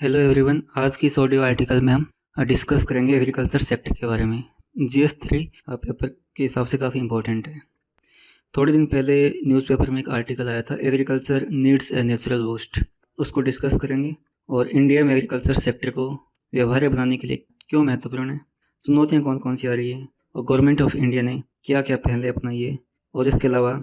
Hello everyone. आज की इस ऑडियो आर्टिकल में हम डिस्कस करेंगे एग्रीकल्चर सेक्टर के बारे में। जीएस 3 पेपर के हिसाब से काफ़ी इंपॉर्टेंट है। थोड़े दिन पहले न्यूज़पेपर में एक आर्टिकल आया था, agriculture needs a natural boost. उसको डिस्कस करेंगे और इंडिया में एग्रीकल्चर सेक्टर को व्यवहार्य बनाने के लिए क्यों महत्वपूर्ण है, चुनौतियाँ कौन कौन सी आ रही है और गवर्नमेंट ऑफ इंडिया ने क्या क्या पहले अपनाई है, और इसके अलावा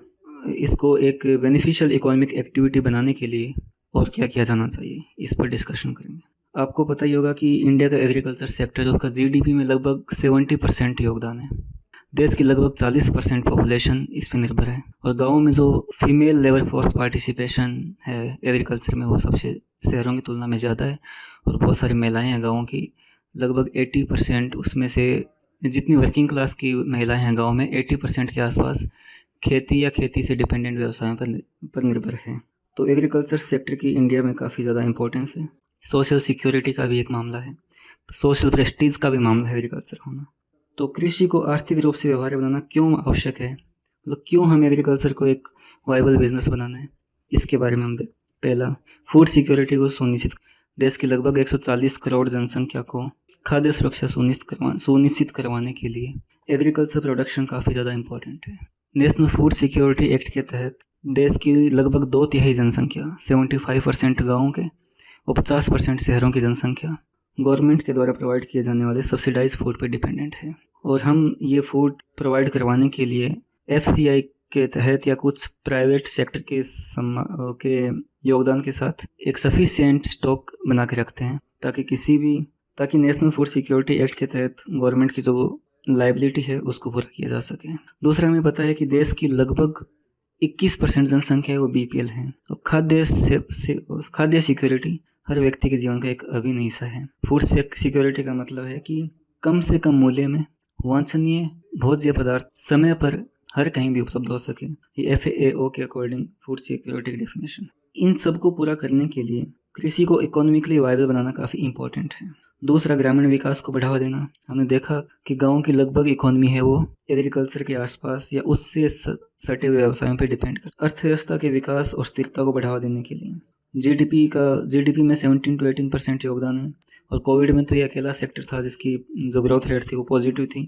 इसको एक बेनिफिशियल इकोनॉमिक एक्टिविटी बनाने के लिए और क्या किया जाना चाहिए, इस पर डिस्कशन करेंगे। आपको पता ही होगा कि इंडिया का एग्रीकल्चर सेक्टर जो उसका जीडीपी में लगभग 70% योगदान है। देश की लगभग 40% पॉपुलेशन इस पर निर्भर है और गाँव में जो फीमेल लेबर फोर्स पार्टिसिपेशन है एग्रीकल्चर में वो सबसे शहरों की तुलना में ज़्यादा है। और बहुत सारी महिलाएं हैं गाँव की, लगभग 80%, उसमें से जितनी वर्किंग क्लास की महिलाएं हैं गाँव में 80% के आसपास खेती या खेती से डिपेंडेंट व्यवसायों पर निर्भर है। तो एग्रीकल्चर सेक्टर की इंडिया में काफ़ी ज़्यादा इंपॉर्टेंस है। सोशल सिक्योरिटी का भी एक मामला है, सोशल प्रेस्टीज का भी मामला है एग्रीकल्चर होना। तो कृषि को आर्थिक रूप से व्यवहार्य बनाना क्यों आवश्यक है, मतलब क्यों हमें एग्रीकल्चर को एक वायबल बिजनेस बनाना है, इसके बारे में हम देख। पहला, फूड सिक्योरिटी को सुनिश्चित। देश की लगभग 140 करोड़ जनसंख्या को खाद्य सुरक्षा सुनिश्चित करवाने के लिए एग्रीकल्चर प्रोडक्शन काफ़ी ज़्यादा इंपॉर्टेंट है। नेशनल फूड सिक्योरिटी एक्ट के तहत देश की लगभग 2/3 जनसंख्या 75% गाँव के और 50% शहरों की जनसंख्या गवर्नमेंट के द्वारा प्रोवाइड किए जाने वाले सब्सिडाइज फूड पर डिपेंडेंट है। और हम ये फूड प्रोवाइड करवाने के लिए एफसीआई के तहत या कुछ प्राइवेट सेक्टर के योगदान के साथ एक सफिशिएंट स्टॉक बना के रखते हैं ताकि नेशनल फूड सिक्योरिटी एक्ट के तहत गवर्नमेंट की जो लाइबिलिटी है उसको पूरा किया जा सके। दूसरा, हमें पता है कि देश की लगभग 21% जनसंख्या है वो बीपीएल है और खाद्य सिक्योरिटी हर व्यक्ति के जीवन का एक अभिन्न हिस्सा है। फूड सिक्योरिटी का मतलब है कि कम से कम मूल्य में वांछनीय भोज्य पदार्थ समय पर हर कहीं भी उपलब्ध हो सके। ये FAO के अकॉर्डिंग फूड सिक्योरिटी की डेफिनेशन। इन सब को पूरा करने के लिए कृषि को इकोनॉमिकली वायबल बनाना काफ़ी इंपॉर्टेंट है। दूसरा, ग्रामीण विकास को बढ़ावा देना। हमने देखा कि गांव की लगभग इकोनॉमी है वो एग्रीकल्चर के आसपास या उससे सटे हुए व्यवसायों पर डिपेंड कर। अर्थव्यवस्था के विकास और स्थिरता को बढ़ावा देने के लिए जीडीपी में 17 to 18% योगदान है। और कोविड में तो ये अकेला सेक्टर था जिसकी जो ग्रोथ रेट थी वो पॉजिटिव थी,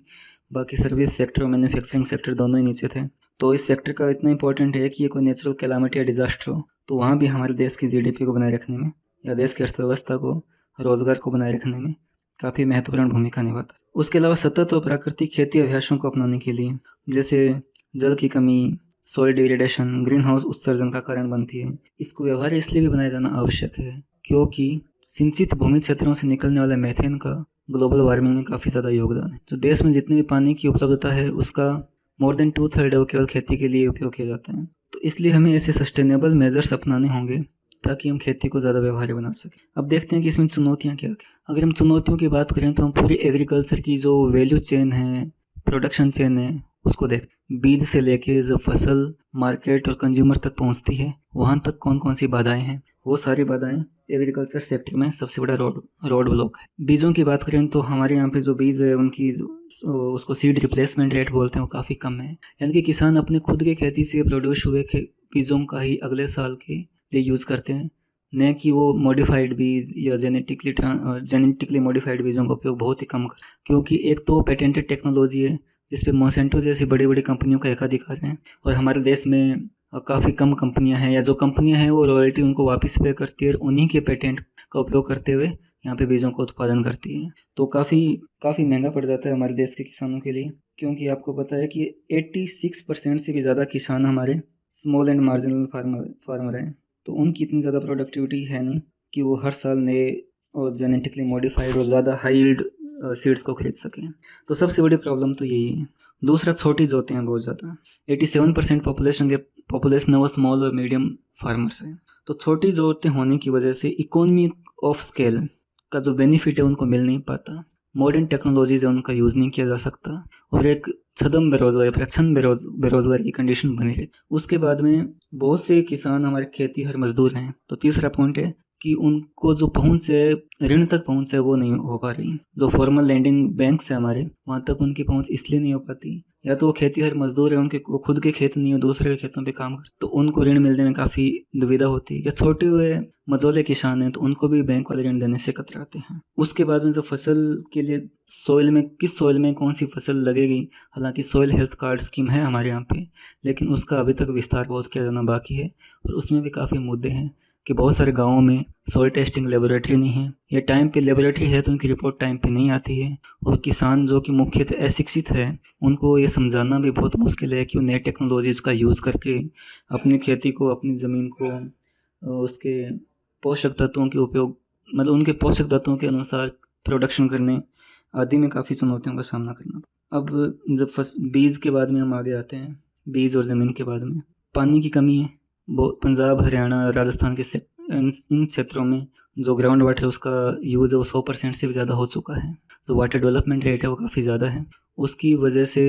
बाकी सर्विस सेक्टर और मैन्युफैक्चरिंग सेक्टर दोनों ही नीचे थे। तो इस सेक्टर का इतना इंपॉर्टेंट है कि ये कोई नेचुरल कैलामिटी या डिजास्टर हो तो वहाँ भी हमारे देश की जीडीपी को बनाए रखने में या देश की अर्थव्यवस्था को, रोजगार को बनाए रखने में काफ़ी महत्वपूर्ण भूमिका निभाता है। उसके अलावा सतत और प्राकृतिक खेती अभ्यासों को अपनाने के लिए, जैसे जल की कमी, सॉइल डिग्रेडेशन ग्रीन हाउस उत्सर्जन का कारण बनती है, इसको व्यवहार्य इसलिए भी बनाया जाना आवश्यक है क्योंकि सिंचित भूमि क्षेत्रों से निकलने वाले मीथेन का ग्लोबल वार्मिंग में काफ़ी ज़्यादा योगदान है। जो देश में जितने भी पानी की उपलब्धता है उसका मोर देन 2/3 वो केवल खेती के लिए उपयोग किया जाता है। तो इसलिए हमें ऐसे सस्टेनेबल मेजर्स अपनाने होंगे ताकि हम खेती को ज़्यादा व्यवहार्य बना सकें। अब देखते हैं कि इसमें चुनौतियाँ क्या। अगर हम चुनौतियों की बात करें तो हम पूरी एग्रीकल्चर की जो वैल्यू चेन है, प्रोडक्शन चेन है, उसको देख, बीज से लेके जब फसल मार्केट और कंज्यूमर तक पहुंचती है वहां तक कौन कौन सी बाधाएं हैं, वो सारी बाधाएं एग्रीकल्चर सेक्टर में सबसे बड़ा रोड ब्लॉक है। बीजों की बात करें तो हमारे यहाँ पे जो बीज है उनकी उसको सीड रिप्लेसमेंट रेट बोलते हैं, वो काफ़ी कम है। यानी कि किसान अपने खुद के खेती से प्रोड्यूस हुए बीजों का ही अगले साल के लिए यूज़ करते हैं, न कि वो मॉडिफाइड बीज या जेनेटिकली मॉडिफाइड बीजों का उपयोग बहुत ही कम कर, क्योंकि एक तो पेटेंटेड टेक्नोलॉजी है जिस पे मोसेंटो जैसी बड़ी बड़ी कंपनियों का एकाधिकार है और हमारे देश में काफ़ी कम कंपनियां हैं, या जो कंपनियां हैं वो रॉयल्टी उनको वापस पे करती है और उन्हीं के पेटेंट का उपयोग करते हुए यहाँ पे बीजों का उत्पादन करती है। तो काफ़ी महंगा पड़ जाता है हमारे देश के किसानों के लिए, क्योंकि आपको पता है कि 86% से भी ज़्यादा किसान हमारे स्मॉल एंड मार्जिनल फार्मर हैं। तो उनकी इतनी ज़्यादा प्रोडक्टिविटी है नहीं कि वो हर साल नए और जेनेटिकली मॉडिफाइड और ज़्यादा हाई यील्ड सीड्स को खरीद सकें। तो सबसे बड़ी प्रॉब्लम तो यही है। दूसरा, छोटी जोतें हैं बहुत ज़्यादा। 87% पॉपुलेशन वो स्मॉल और मीडियम फार्मर्स हैं। तो छोटी जोतें होने की वजह से इकोनॉमी ऑफ स्केल का जो बेनिफिट है उनको मिल नहीं पाता, मॉडर्न टेक्नोलॉजीज है उनका यूज़ नहीं किया जा सकता और एक छदम बेरोजगारी की कंडीशन बनी रही। उसके बाद में बहुत से किसान हमारे खेती हर मजदूर हैं। तो तीसरा पॉइंट है कि उनको जो पहुंच है, ऋण तक पहुंच है, वो नहीं हो पा रही। जो फॉर्मल लैंडिंग बैंक है हमारे, वहाँ तक उनकी पहुंच इसलिए नहीं हो पाती या तो वो खेतीहर मजदूर है, उनके वो खुद के खेत नहीं है, दूसरे के खेतों पे काम करते, तो उनको ऋण मिलने में काफ़ी दुविधा होती है। या छोटे हुए मझोले किसान हैं तो उनको भी बैंक वाले ऋण देने से कतराते हैं। उसके बाद में जो फसल के लिए सॉइल में, किस सॉइल में कौन सी फसल लगेगी, हालांकि सॉइल हेल्थ कार्ड स्कीम है हमारे यहाँ पे, लेकिन उसका अभी तक विस्तार बहुत किया जाना बाकी है। और उसमें भी काफ़ी मुद्दे हैं कि बहुत सारे गाँवों में सॉइल टेस्टिंग लेबोरेटरी नहीं है, या टाइम पे लेबोरेटरी है तो उनकी रिपोर्ट टाइम पे नहीं आती है। और किसान जो कि मुख्यतः अशिक्षित है, उनको ये समझाना भी बहुत मुश्किल है कि वो नए टेक्नोलॉजीज़ का यूज़ करके अपनी खेती को, अपनी ज़मीन को उसके पोषक तत्वों के उपयोग, मतलब उनके पोषक तत्वों के अनुसार प्रोडक्शन करने आदि में काफ़ी चुनौतियों का सामना करना। अब जब बीज के बाद में हम आगे आते हैं, बीज और ज़मीन के बाद में पानी की कमी है। पंजाब, हरियाणा, राजस्थान के इन क्षेत्रों में जो ग्राउंड वाटर है उसका यूज़ है वो 100% से भी ज़्यादा हो चुका है। जो वाटर डेवलपमेंट रेट है वो काफ़ी ज़्यादा है। उसकी वजह से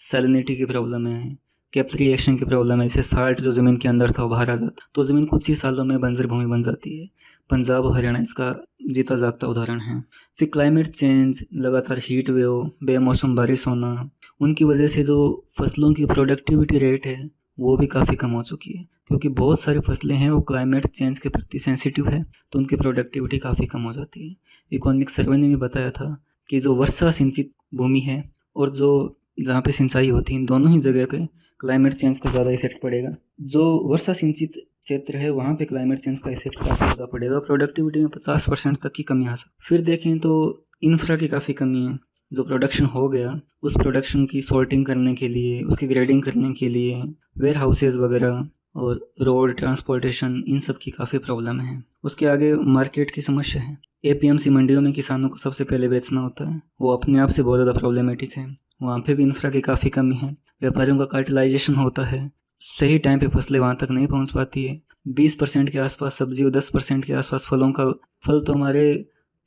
सैलिनिटी की प्रॉब्लम है, कैपिलरी एक्शन की प्रॉब्लम है। जैसे साल्ट जो ज़मीन के अंदर था वो बाहर आ जाता, तो ज़मीन कुछ ही सालों में बंजर भूमि बन जाती है। पंजाब और हरियाणा इसका जीता जागता उदाहरण है। फिर क्लाइमेट चेंज, लगातार हीट वेव, बेमौसम बारिश होना, उनकी वजह से जो फसलों की प्रोडक्टिविटी रेट है वो भी काफ़ी कम हो चुकी है, क्योंकि बहुत सारी फसलें हैं वो क्लाइमेट चेंज के प्रति सेंसिटिव है, तो उनकी प्रोडक्टिविटी काफ़ी कम हो जाती है। इकोनॉमिक सर्वे ने भी बताया था कि जो वर्षा सिंचित भूमि है और जो जहाँ पे सिंचाई होती है, इन दोनों ही जगह पे क्लाइमेट चेंज का ज़्यादा इफेक्ट पड़ेगा। जो वर्षा सिंचित क्षेत्र है वहाँ पे क्लाइमेट चेंज का इफेक्ट काफ़ी ज़्यादा पड़ेगा, प्रोडक्टिविटी में 50% तक की कमी आ सकती। फिर देखें तो इंफ्रा की काफ़ी कमी है। जो प्रोडक्शन हो गया उस प्रोडक्शन की सॉर्टिंग करने के लिए, उसकी ग्रेडिंग करने के लिए वेयर हाउसेज वगैरह और रोड ट्रांसपोर्टेशन, इन सब की काफ़ी प्रॉब्लम है। उसके आगे मार्केट की समस्या है। एपीएमसी मंडियों में किसानों को सबसे पहले बेचना होता है, वो अपने आप से बहुत ज़्यादा प्रॉब्लमेटिक है। वहाँ पे भी इंफ्रा की काफ़ी कमी है। व्यापारियों का कार्टिलाइजेशन होता है, सही टाइम पे फसलें वहाँ तक नहीं पहुँच पाती है। 20% के आसपास सब्जी और 10% के आसपास फलों का फल तो हमारे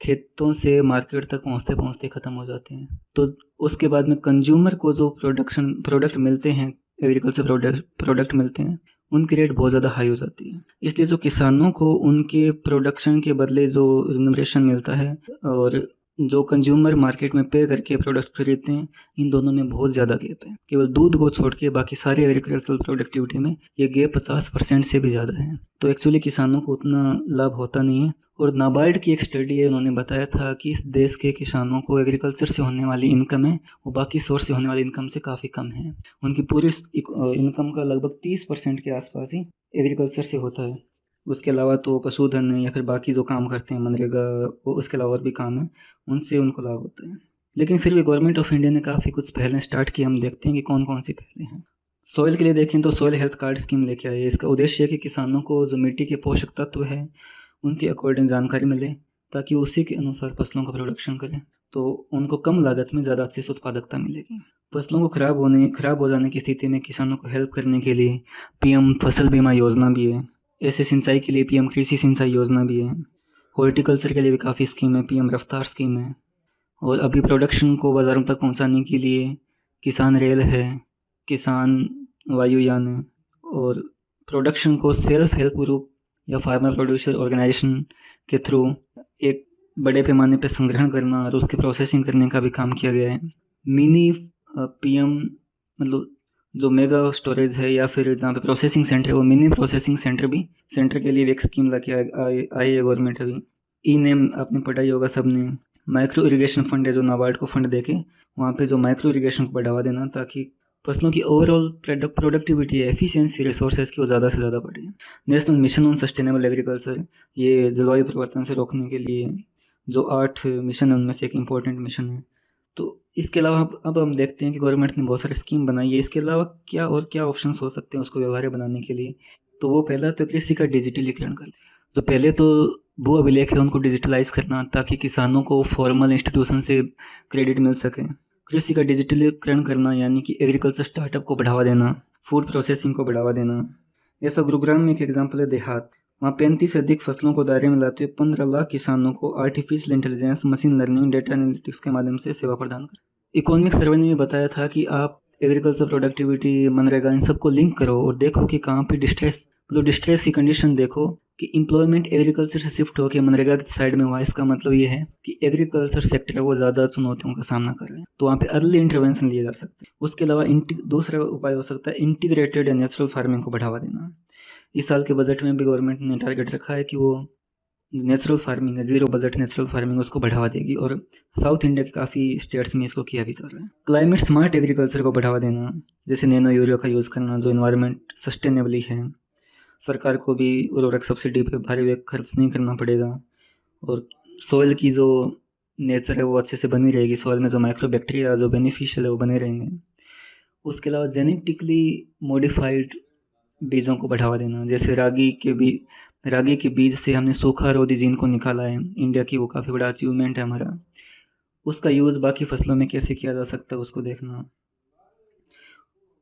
खेतों से मार्केट तक पहुँचते पहुँचते ख़त्म हो जाते हैं। तो उसके बाद में कंज्यूमर को जो प्रोडक्ट मिलते हैं, एग्रीकल्चर प्रोडक्ट मिलते हैं, उनकी रेट बहुत ज़्यादा हाई हो जाती है। इसलिए जो किसानों को उनके प्रोडक्शन के बदले जो रिम्यूनरेशन मिलता है और जो कंज्यूमर मार्केट में पे करके प्रोडक्ट खरीदते हैं, इन दोनों में बहुत ज़्यादा गैप है। केवल दूध को छोड़ के बाकी सारी एग्रीकल्चरल प्रोडक्टिविटी में ये गैप 50% से भी ज़्यादा है। तो एक्चुअली किसानों को उतना लाभ होता नहीं है। और नाबार्ड की एक स्टडी है, उन्होंने बताया था कि इस देश के किसानों को एग्रीकल्चर से होने वाली इनकम है वो बाकी सोर्स से होने वाली इनकम से काफ़ी कम है। उनकी पूरी इनकम का लगभग 30% के आसपास ही एग्रीकल्चर से होता है। उसके अलावा तो पशुधन है या फिर बाकी जो काम करते हैं मनरेगा, वो उसके अलावा और भी काम है, उनसे उनको लाभ होता है। लेकिन फिर भी गवर्नमेंट ऑफ इंडिया ने काफ़ी कुछ पहलें स्टार्ट की। हम देखते हैं कि कौन कौन सी पहलें हैं। सॉइल के लिए देखें तो सॉइल हेल्थ कार्ड स्कीम लेके आई है। इसका उद्देश्य है कि किसानों को जो मिट्टी के पोषक तत्व है उनके अकॉर्डिंग जानकारी मिले, ताकि उसी के अनुसार फसलों का प्रोडक्शन करें, तो उनको कम लागत में ज़्यादा अच्छी उत्पादकता मिलेगी। फसलों को खराब हो जाने की स्थिति में किसानों को हेल्प करने के लिए पीएम फसल बीमा योजना भी है। ऐसे सिंचाई के लिए पीएम कृषि सिंचाई योजना भी है। हॉर्टिकल्चर के लिए भी काफ़ी स्कीम है, पीएम रफ्तार स्कीम है। और अभी प्रोडक्शन को बाज़ारों तक पहुंचाने के लिए किसान रेल है, किसान वायुयान है। और प्रोडक्शन को सेल्फ हेल्प ग्रुप या फार्मर प्रोड्यूसर ऑर्गेनाइजेशन के थ्रू एक बड़े पैमाने पर संग्रहण करना और उसकी प्रोसेसिंग करने का भी काम किया गया है। मिनी पीएम, मतलब जो मेगा स्टोरेज है या फिर जहाँ पे प्रोसेसिंग सेंटर है, वो मिनी प्रोसेसिंग सेंटर के लिए भी एक स्कीम ला के आई है गवर्नमेंट अभी। ई नेम आपने पढ़ा ही होगा सबने। माइक्रो इरिगेशन फंड है जो नाबार्ड को फंड देके वहाँ पे जो माइक्रो इरिगेशन को बढ़ावा देना, ताकि फसलों की ओवरऑल प्रोडक्टिविटी है, एफिशिएंसी रिसोर्सेज की वो ज़्यादा से ज़्यादा बढ़े। National mission on sustainable agriculture, ये जलवायु परिवर्तन से रोकने के लिए जो 8 मिशन है उनमें से एक इम्पोर्टेंट मिशन है। तो इसके अलावा अब हम देखते हैं कि गवर्नमेंट ने बहुत सारी स्कीम बनाई है। इसके अलावा क्या ऑप्शंस हो सकते हैं उसको व्यवहार्य बनाने के लिए। तो वो पहला तो कृषि का डिजिटलीकरण कर, तो पहले तो भू अभिलेख है उनको डिजिटलाइज करना, ताकि किसानों को फॉर्मल इंस्टीट्यूशन से क्रेडिट मिल सके। कृषि का डिजिटलीकरण करना यानी कि एग्रीकल्चर स्टार्टअप को बढ़ावा देना, फूड प्रोसेसिंग को बढ़ावा देना। ऐसा गुरुग्राम में एक एग्जाम्पल है देहात, वहाँ 35 से अधिक फसलों को दायरे में लाते हुए 15 लाख किसानों को artificial intelligence, machine learning, data analytics के माध्यम से सेवा प्रदान कर। इकोनॉमिक सर्वे ने बताया था कि आप एग्रीकल्चर प्रोडक्टिविटी, मनरेगा, इन सबको लिंक करो और देखो कि कहाँ पे डिस्ट्रेस की कंडीशन देखो कि एम्प्लॉयमेंट एग्रीकल्चर से शिफ्ट होकर मनरेगा की साइड में हुआ। इसका मतलब ये है कि एग्रीकल्चर सेक्टर है वो ज़्यादा चुनौतियों का सामना कर रहे हैं, तो वहाँ पे अर्ली इंटरवेंशन लिए जा सकते हैं। उसके अलावा दूसरा उपाय हो सकता है इंटीग्रेटेड या नेचुरल फार्मिंग को बढ़ावा देना। इस साल के बजट में भी गवर्नमेंट ने टारगेट रखा है कि वो नेचुरल फार्मिंग है, जीरो बजट नेचुरल फार्मिंग, उसको बढ़ावा देगी और साउथ इंडिया के काफ़ी स्टेट्स में इसको किया भी जा रहा है। क्लाइमेट स्मार्ट एग्रीकल्चर को बढ़ावा देना, जैसे नैनो यूरिया का यूज़ करना जो इन्वायरमेंट सस्टेनेबली है। सरकार को भी उर्वरक सब्सिडी पे भारी खर्च नहीं करना पड़ेगा और सॉइल की जो नेचर है वो अच्छे से बनी रहेगी, सॉइल में जो माइक्रो बैक्टीरिया जो बेनिफिशियल है वो बने रहेंगे। उसके अलावा जेनेटिकली मॉडिफाइड बीजों को बढ़ावा देना, जैसे रागी के बीज से हमने सूखा रोधी जीन को निकाला है इंडिया की, वो काफ़ी बड़ा अचीवमेंट है हमारा। उसका यूज़ बाकी फसलों में कैसे किया जा सकता है उसको देखना।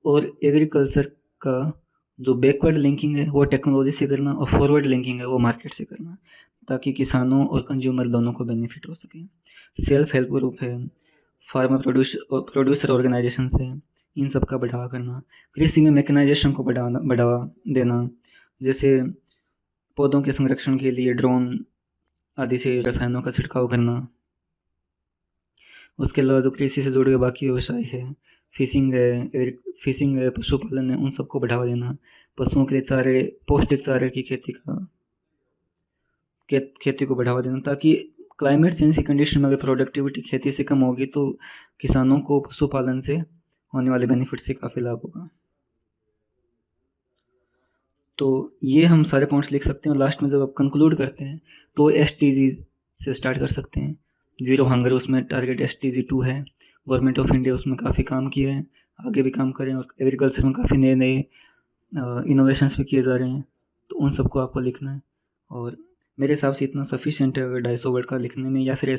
और एग्रीकल्चर का जो बैकवर्ड लिंकिंग है वो टेक्नोलॉजी से करना और फॉरवर्ड लिंकिंग है वो मार्केट से करना, ताकि किसानों और कंज्यूमर दोनों को बेनिफिट हो सके। सेल्फ हेल्प ग्रुप है, फार्मर प्रोड्यूसर ऑर्गेनाइजेशन है, इन सब का बढ़ावा करना। कृषि में मैकेनाइजेशन को बढ़ावा देना, जैसे पौधों के संरक्षण के लिए ड्रोन आदि से रसायनों का छिड़काव करना। उसके अलावा जो कृषि से जुड़े हुए बाकी व्यवसाय है, फिशिंग है, पशुपालन है, उन सबको बढ़ावा देना। पशुओं के लिए पौष्टिक चारे की खेती को बढ़ावा देना, ताकि क्लाइमेट चेंज की कंडीशन में अगर प्रोडक्टिविटी खेती से कम होगी तो किसानों को पशुपालन से होने वाले बेनिफिट से काफ़ी लाभ होगा। तो ये हम सारे पॉइंट्स लिख सकते हैं और लास्ट में जब आप कंक्लूड करते हैं तो SDG से स्टार्ट कर सकते हैं। जीरो हंगर उसमें टारगेट SDG 2 है। गवर्नमेंट ऑफ इंडिया उसमें काफ़ी काम किया है, आगे भी काम करें और एग्रीकल्चर में काफ़ी नए इनोवेशंस भी किए जा रहे हैं, तो उन सबको आपको लिखना है। और मेरे हिसाब से इतना सफिशिएंट है अगर 250 वर्ड का लिखने में, या फिर